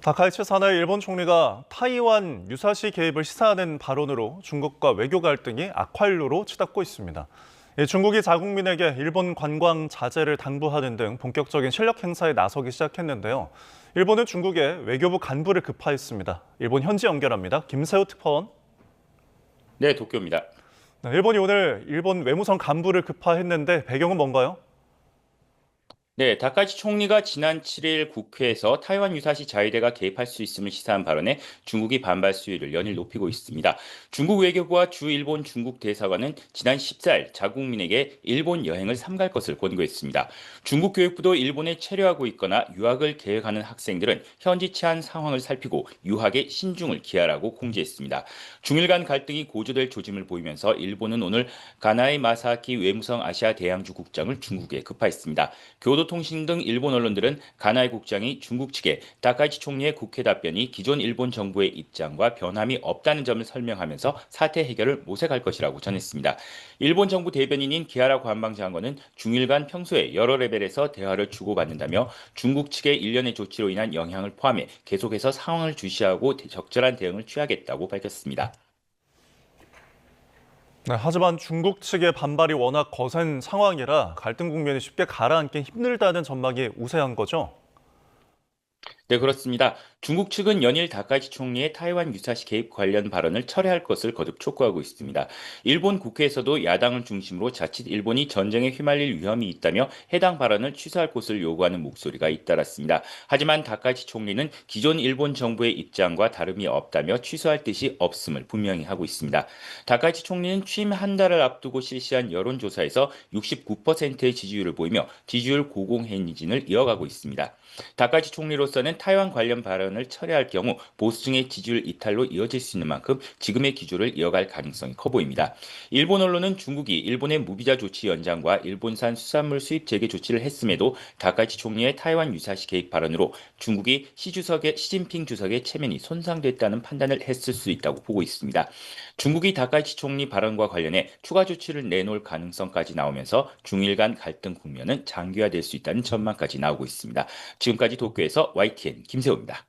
다카이치 사나이 일본 총리가 타이완 유사시 개입을 시사하는 발언으로 중국과 외교 갈등이 악화율로 치닫고 있습니다. 중국이 자국민에게 일본 관광 자제를 당부하는 등 본격적인 실력 행사에 나서기 시작했는데요. 일본은 중국에 외교부 간부를 급파했습니다. 일본 현지 연결합니다. 김세호 특파원. 네, 도쿄입니다. 네, 일본이 오늘 일본 외무성 간부를 급파했는데 배경은 뭔가요? 네, 다카이치 총리가 지난 7일 국회에서 타이완 유사시 자위대가 개입할 수 있음을 시사한 발언에 중국이 반발 수위를 연일 높이고 있습니다. 중국 외교부와 주 일본 중국 대사관은 지난 14일 자국민에게 일본 여행을 삼갈 것을 권고했습니다. 중국 교육부도 일본에 체류하고 있거나 유학을 계획하는 학생들은 현지 치안 상황을 살피고 유학에 신중을 기하라고 공지했습니다. 중일 간 갈등이 고조될 조짐을 보이면서 일본은 오늘 가나이 마사키 외무성 아시아 대양주 국장을 중국에 급파했습니다. 교도통신 등 일본 언론들은 가나이 국장이 중국 측에 다카이치 총리의 국회 답변이 기존 일본 정부의 입장과 변함이 없다는 점을 설명하면서 사태 해결을 모색할 것이라고 전했습니다. 일본 정부 대변인인 기하라 관방장관은 중일 간 평소에 여러 레벨에서 대화를 주고받는다며 중국 측의 일련의 조치로 인한 영향을 포함해 계속해서 상황을 주시하고 적절한 대응을 취하겠다고 밝혔습니다. 네, 하지만 중국 측의 반발이 워낙 거센 상황이라 갈등 국면이 쉽게 가라앉기 힘들다는 전망이 우세한 거죠. 네, 그렇습니다. 중국 측은 연일 다카이치 총리의 타이완 유사시 개입 관련 발언을 철회할 것을 거듭 촉구하고 있습니다. 일본 국회에서도 야당을 중심으로 자칫 일본이 전쟁에 휘말릴 위험이 있다며 해당 발언을 취소할 것을 요구하는 목소리가 잇따랐습니다. 하지만 다카이치 총리는 기존 일본 정부의 입장과 다름이 없다며 취소할 뜻이 없음을 분명히 하고 있습니다. 다카이치 총리는 취임 한 달을 앞두고 실시한 여론조사에서 69%의 지지율을 보이며 지지율 고공행진을 이어가고 있습니다. 다카이치 총리로서는 타이완 관련 발언을 철회할 경우 보수층의 지지율 이탈로 이어질 수 있는 만큼 지금의 기조를 이어갈 가능성이 커 보입니다. 일본 언론은 중국이 일본의 무비자 조치 연장과 일본산 수산물 수입 재개 조치를 했음에도 다카이치 총리의 타이완 유사시 개입 발언으로 중국이 시진핑 주석의 체면이 손상됐다는 판단을 했을 수 있다고 보고 있습니다. 중국이 다카이치 총리 발언과 관련해 추가 조치를 내놓을 가능성까지 나오면서 중일 간 갈등 국면은 장기화될 수 있다는 전망까지 나오고 있습니다. 지금까지 도쿄에서 YTN 김세호입니다.